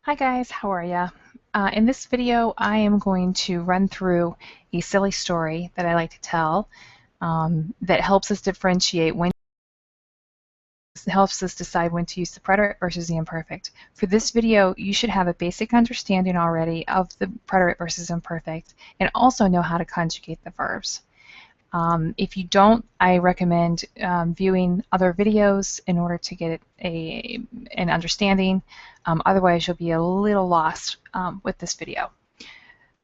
Hi guys, how are ya? In this video, I am going to run through a silly story that I like to tell that helps us differentiate when helps us decide when to use the preterite versus the imperfect. For this video, you should have a basic understanding already of the preterite versus imperfect and also know how to conjugate the verbs. If you don't, I recommend viewing other videos in order to get an understanding. Otherwise, you'll be a little lost with this video.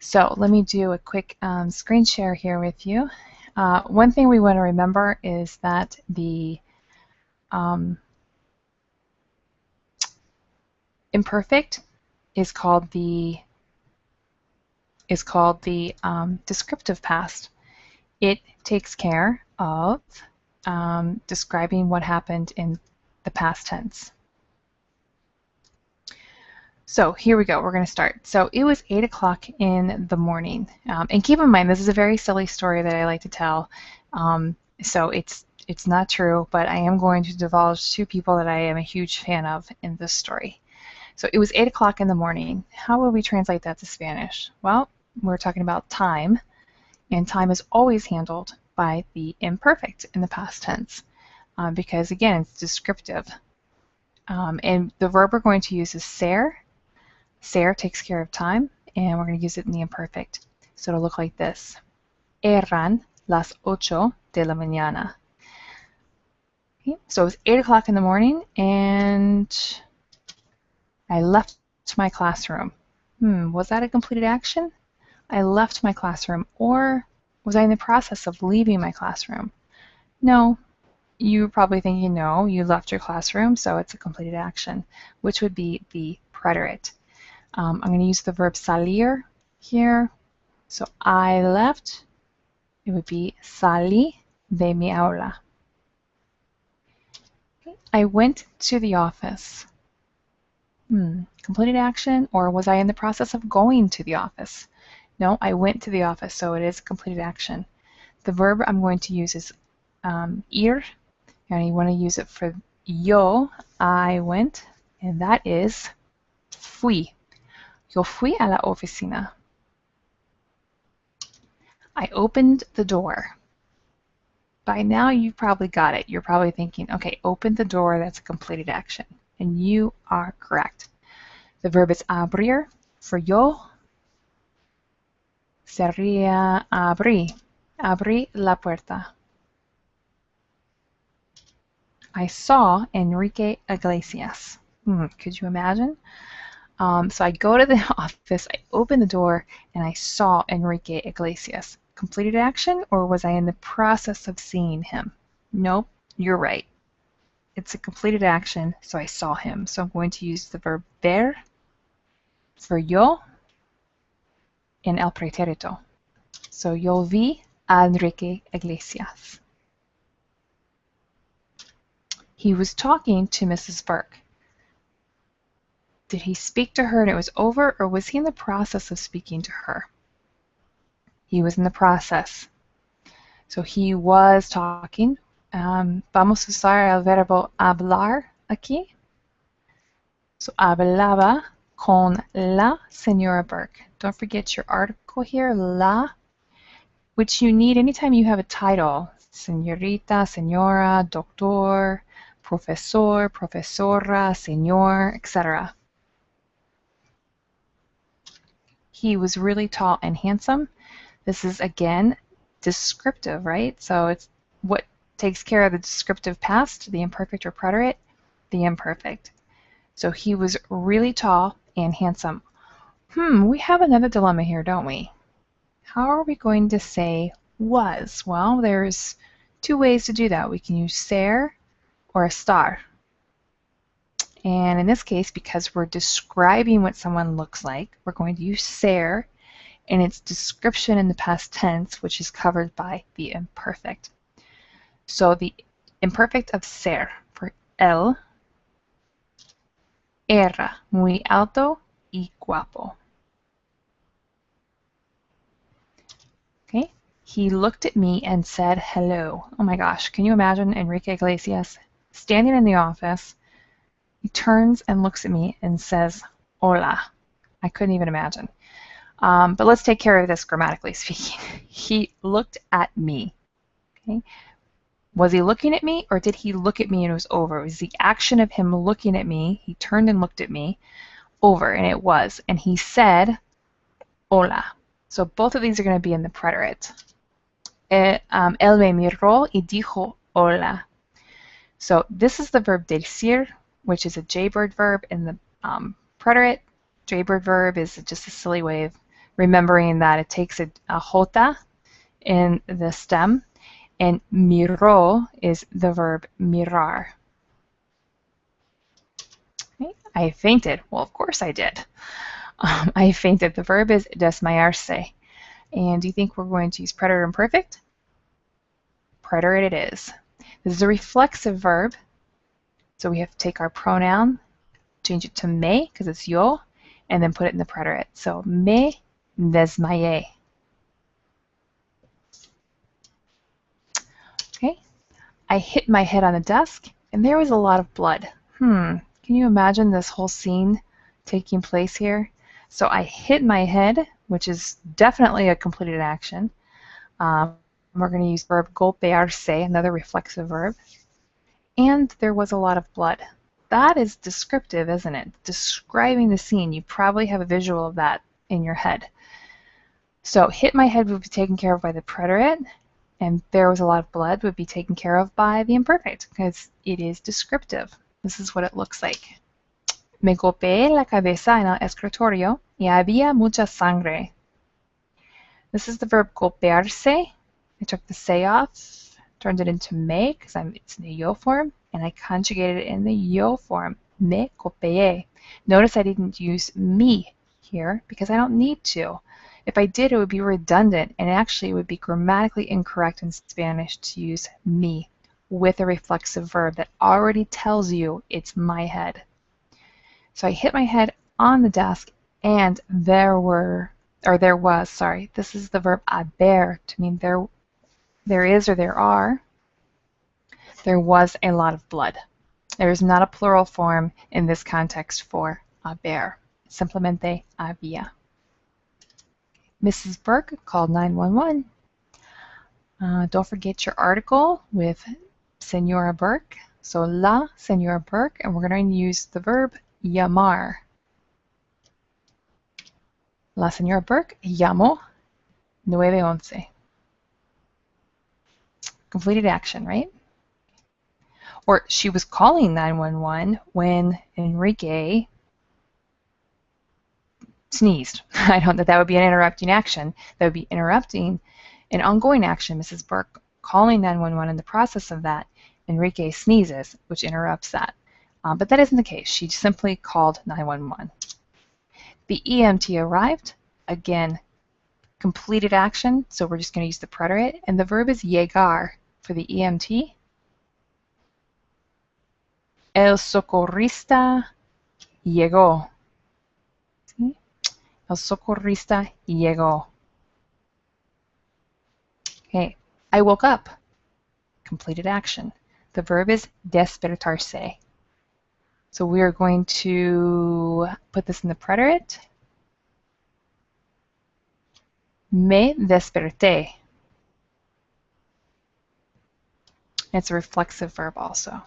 So let me do a quick screen share here with you. One thing we want to remember is that the imperfect is called the descriptive past. It takes care of describing what happened in the past tense. So here we go. We're going to start. So it was 8 o'clock in the morning. And keep in mind, this is a very silly story that I like to tell. So it's not true, but I am going to divulge two people that I am a huge fan of in this story. So it was 8 o'clock in the morning. How will we translate that to Spanish? Well, we're talking about time. And time is always handled by the imperfect in the past tense because, again, it's descriptive. And the verb we're going to use is ser. Ser takes care of time, and we're going to use it in the imperfect. So it'll look like this. Eran las 8 de la mañana. Okay, so it was 8 o'clock in the morning, and I left my classroom. Was that a completed action? I left my classroom, or was I in the process of leaving my classroom? No, you're probably thinking no, you left your classroom, so it's a completed action, which would be the preterite. I'm going to use the verb salir here. So I left, it would be salí de mi aula. Okay. I went to the office. Completed action, or was I in the process of going to the office? No, I went to the office, so it is a completed action. The verb I'm going to use is ir, and you want to use it for yo, I went, and that is fui. Yo fui a la oficina. I opened the door. By now you've probably got it. You're probably thinking, okay, open the door, that's a completed action. And you are correct. The verb is abrir for yo. Sería abrí. Abrí la puerta. I saw Enrique Iglesias. Could you imagine? So I go to the office, I open the door, and I saw Enrique Iglesias. Completed action, or was I in the process of seeing him? Nope, you're right. It's a completed action, so I saw him. So I'm going to use the verb ver for yo in el pretérito. So yo vi a Enrique Iglesias. He was talking to Mrs. Burke. Did he speak to her and it was over, or was he in the process of speaking to her? He was in the process. So he was talking. Vamos a usar el verbo hablar aquí. So hablaba con la señora Burke. Don't forget your article here, la, which you need anytime you have a title. Señorita, señora, doctor, profesor, profesora, señor, etc. He was really tall and handsome. This is, again, descriptive, right? So it's what takes care of the descriptive past, the imperfect or preterite, the imperfect. So he was really tall and handsome. We have another dilemma here, don't we? How are we going to say was? Well, there's two ways to do that. We can use ser or estar. And in this case, because we're describing what someone looks like, we're going to use ser in its description in the past tense, which is covered by the imperfect. So the imperfect of ser for él era muy alto y guapo. Okay, he looked at me and said hello. Oh my gosh, can you imagine Enrique Iglesias standing in the office? He turns and looks at me and says hola. I couldn't even imagine. But let's take care of this grammatically speaking. He looked at me. Okay? Was he looking at me, or did he look at me and it was over? It was the action of him looking at me. He turned and looked at me over, and it was. And he said, hola. So both of these are going to be in the preterite. Él me miró y dijo hola. So this is the verb decir, which is a jaybird verb in the preterite. Jaybird verb is just a silly way of remembering that it takes a jota in the stem, and miró is the verb mirar. Okay. I fainted. Well, of course I did. I fainted. The verb is desmayarse. And do you think we're going to use preterite imperfect? Preterite it is. This is a reflexive verb, so we have to take our pronoun, change it to me because it's yo, and then put it in the preterite. So me desmayé. Okay, I hit my head on the desk, and there was a lot of blood. Can you imagine this whole scene taking place here? So I hit my head, which is definitely a completed action. We're going to use verb golpearse, another reflexive verb. And there was a lot of blood. That is descriptive, isn't it? Describing the scene. You probably have a visual of that in your head. So hit my head would be taken care of by the preterite, and there was a lot of blood would be taken care of by the imperfect because it is descriptive. This is what it looks like. Me golpeé la cabeza en el escritorio y había mucha sangre. This is the verb golpearse. I took the se off, turned it into me because it's in the yo form, and I conjugated it in the yo form. Me golpeé. Notice I didn't use me here because I don't need to. If I did, it would be redundant, and actually it would be grammatically incorrect in Spanish to use me with a reflexive verb that already tells you it's my head. So I hit my head on the desk, and there was, this is the verb haber to mean there is or there are. There was a lot of blood. There is not a plural form in this context for haber. Simplemente había. Mrs. Burke called 911. Don't forget your article with Senora Burke. So la Senora Burke, and we're going to use the verb llamar. La Senora Burke llamó 911. Completed action, right? Or she was calling 911 when Enrique sneezed. I don't know that would be an interrupting action. That would be interrupting an ongoing action. Mrs. Burke calling 911 in the process of that, Enrique sneezes, which interrupts that. But that isn't the case. She simply called 911. The EMT arrived. Again, completed action, so we're just going to use the preterite. And the verb is llegar for the EMT. El socorrista llegó. ¿Sí? El socorrista llegó. Okay, I woke up. Completed action. The verb is despertarse. So we are going to put this in the preterite. Me desperté. It's a reflexive verb also.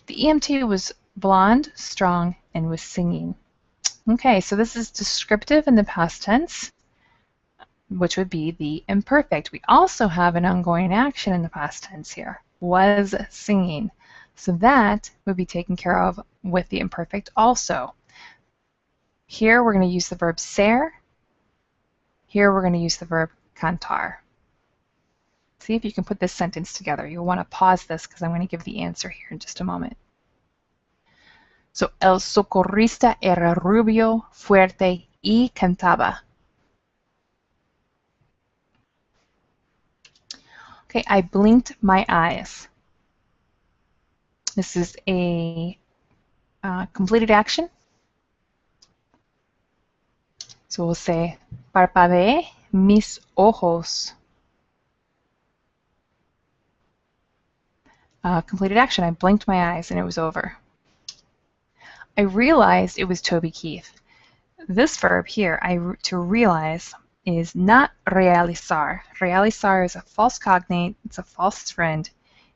The EMT was blonde, strong, and was singing. Okay, so this is descriptive in the past tense, which would be the imperfect. We also have an ongoing action in the past tense here, was singing. So that would be taken care of with the imperfect also. Here we're going to use the verb ser. Here we're going to use the verb cantar. See if you can put this sentence together. You'll want to pause this because I'm going to give the answer here in just a moment. So, el socorrista era rubio, fuerte y cantaba. Okay, I blinked my eyes. This is a completed action. So we'll say, parpadeé mis ojos. Completed action. I blinked my eyes and it was over. I realized it was Toby Keith. This verb here, to realize, is not realizar. Realizar is a false cognate. It's a false friend.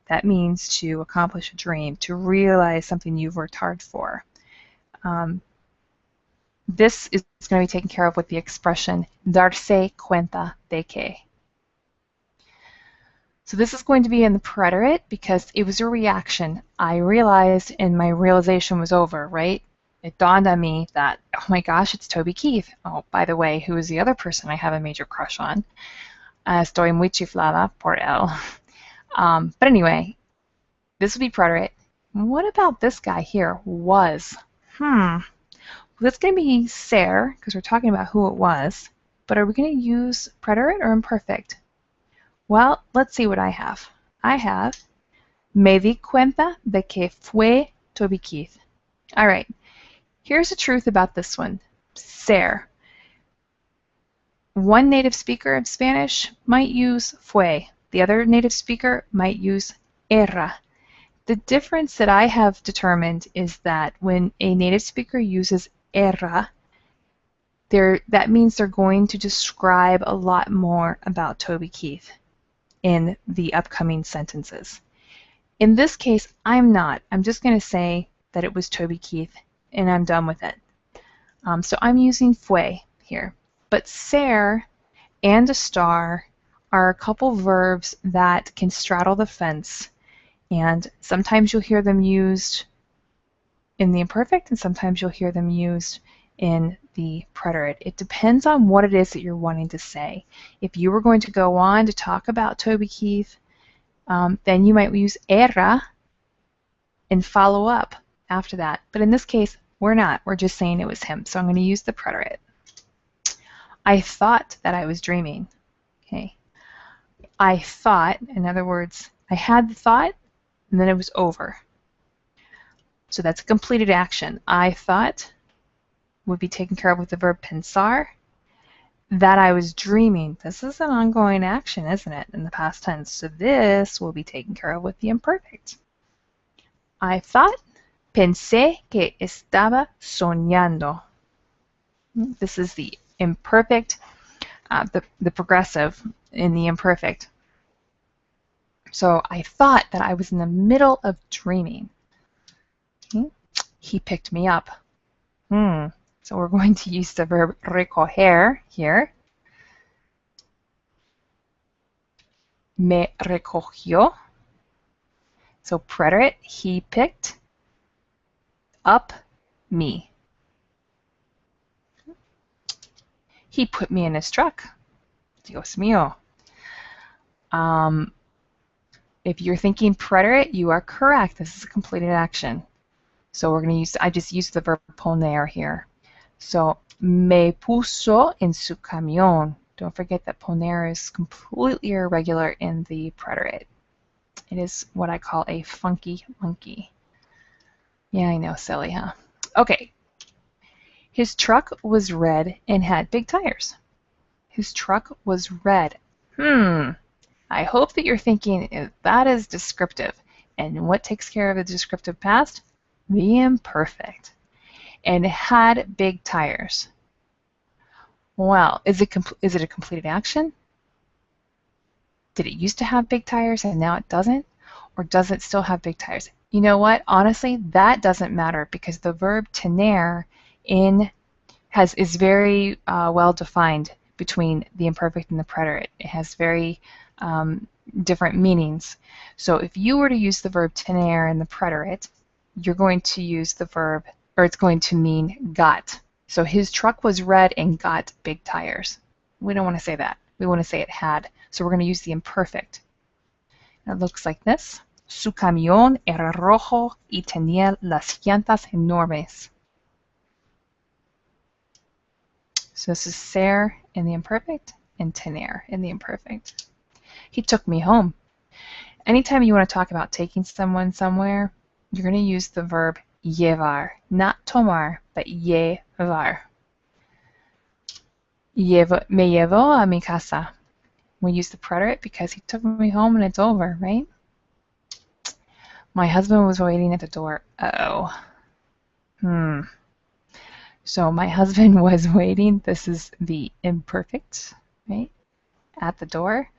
That means to accomplish a dream, to realize something you've worked hard for. This is going to be taken care of with the expression darse cuenta de que. So this is going to be in the preterite because it was a reaction. I realized and my realization was over, right? It dawned on me that, oh my gosh, it's Toby Keith. Oh, by the way, who is the other person I have a major crush on? Estoy muy chiflada por él. But anyway, this would be preterite. What about this guy here? Was. That's going to be ser, because we're talking about who it was. But are we going to use preterite or imperfect? Well, let's see what I have. I have me di cuenta de que fue Toby Keith. All right. Here's the truth about this one. Ser. One native speaker of Spanish might use fue. The other native speaker might use era. The difference that I have determined is that when a native speaker uses era, that means they're going to describe a lot more about Toby Keith in the upcoming sentences. In this case, I'm not. I'm just going to say that it was Toby Keith, and I'm done with it. So I'm using fue here. But ser and a star are a couple verbs that can straddle the fence, and sometimes you'll hear them used in the imperfect, and sometimes you'll hear them used in the preterite. It depends on what it is that you're wanting to say. If you were going to go on to talk about Toby Keith, then you might use era and follow up after that. But in this case, we're not. We're just saying it was him. So I'm going to use the preterite. I thought that I was dreaming. Okay. I thought, in other words, I had the thought, and then it was over. So that's a completed action. I thought would be taken care of with the verb pensar. That I was dreaming. This is an ongoing action, isn't it, in the past tense? So this will be taken care of with the imperfect. I thought, pensé que estaba soñando. This is the imperfect, the progressive in the imperfect. So I thought that I was in the middle of dreaming. He picked me up. So we're going to use the verb recoger here. Me recogió. So preterite, he picked up me. He put me in his truck. Dios mío. If you're thinking preterite, you are correct. This is a completed action. So we're going to use, I just used the verb poner here. So, me puso en su camión. Don't forget that poner is completely irregular in the preterite. It is what I call a funky monkey. Yeah, I know, silly, huh? Okay. His truck was red and had big tires. His truck was red. I hope that you're thinking that is descriptive. And what takes care of the descriptive past? The imperfect. And had big tires. Well, is it a completed action? Did it used to have big tires and now it doesn't? Or does it still have big tires? You know what? Honestly, that doesn't matter because the verb tener is very well defined between the imperfect and the preterite. It has very different meanings. So if you were to use the verb tener in the preterite, you're going to use the verb, or it's going to mean got. So his truck was red and got big tires. We don't want to say that. We want to say it had. So we're going to use the imperfect. It looks like this. Su camión era rojo y tenía las llantas enormes. So this is ser in the imperfect and tener in the imperfect. He took me home. Anytime you want to talk about taking someone somewhere, you're going to use the verb llevar. Not tomar, but llevar. Me llevó a mi casa. We use the preterite because he took me home and it's over, right? My husband was waiting at the door. Uh-oh. So my husband was waiting. This is the imperfect, right, at the door.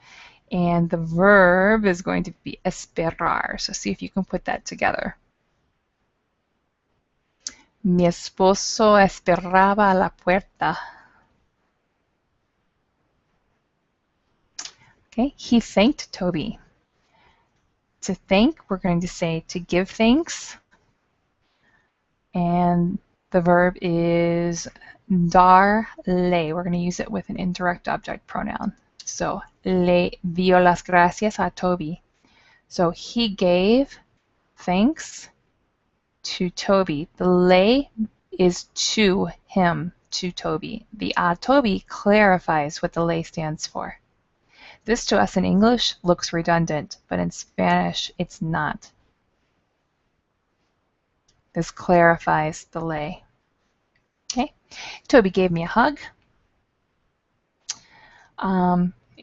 And the verb is going to be esperar. So see if you can put that together. Mi esposo esperaba a la puerta. Okay, he thanked Toby. To thank, we're going to say to give thanks. And the verb is darle. We're going to use it with an indirect object pronoun. So, le dio las gracias a Toby. So, he gave thanks to Toby. The le is to him, to Toby. The a Toby clarifies what the le stands for. This to us in English looks redundant, but in Spanish it's not. This clarifies the le. Okay, Toby gave me a hug.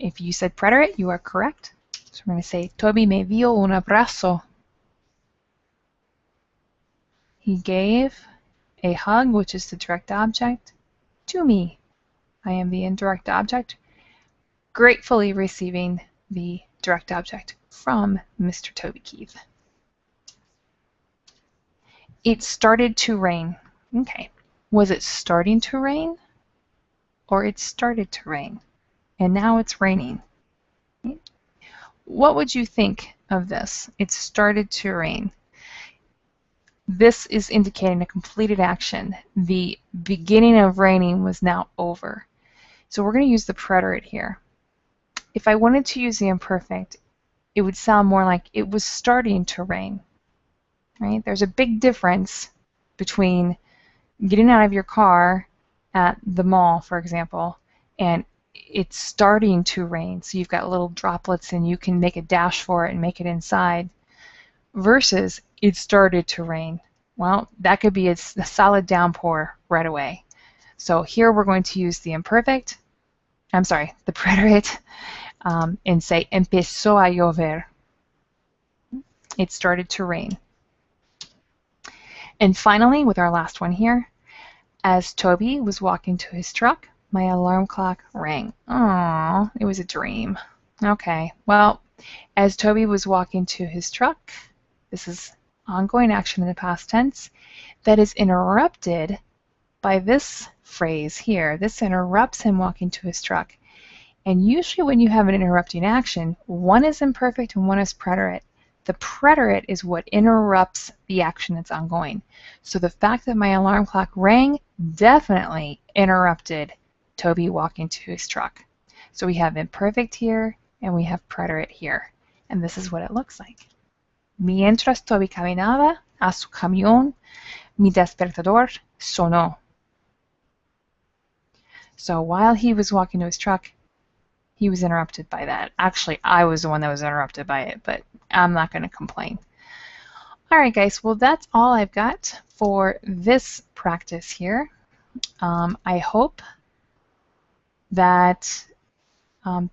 If you said preterite, you are correct. So we're going to say, Toby me dio un abrazo. He gave a hug, which is the direct object, to me. I am the indirect object, gratefully receiving the direct object from Mr. Toby Keith. It started to rain. Okay. Was it starting to rain? Or it started to rain? And now it's raining. What would you think of this? It started to rain. This is indicating a completed action. The beginning of raining was now over. So we're going to use the preterite here. If I wanted to use the imperfect, it would sound more like it was starting to rain. Right? There's a big difference between getting out of your car at the mall, for example, and it's starting to rain. So you've got little droplets and you can make a dash for it and make it inside, versus it started to rain. Well, that could be a solid downpour right away. So here we're going to use the imperfect, the preterite, and say empezó a llover. It started to rain. And finally, with our last one here, as Toby was walking to his truck, my alarm clock rang. Aww, it was a dream. Okay, well, as Toby was walking to his truck, this is ongoing action in the past tense that is interrupted by this phrase here. This interrupts him walking to his truck. And usually when you have an interrupting action, one is imperfect and one is preterite. The preterite is what interrupts the action that's ongoing. So the fact that my alarm clock rang definitely interrupted Toby walking to his truck. So we have imperfect here and we have preterite here. And this is what it looks like. Mientras Toby caminaba a su camión, mi despertador sonó. So while he was walking to his truck, he was interrupted by that. Actually, I was the one that was interrupted by it, but I'm not going to complain. All right, guys. Well, that's all I've got for this practice here. I hope that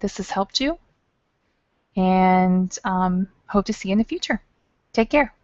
this has helped you, and hope to see you in the future. Take care.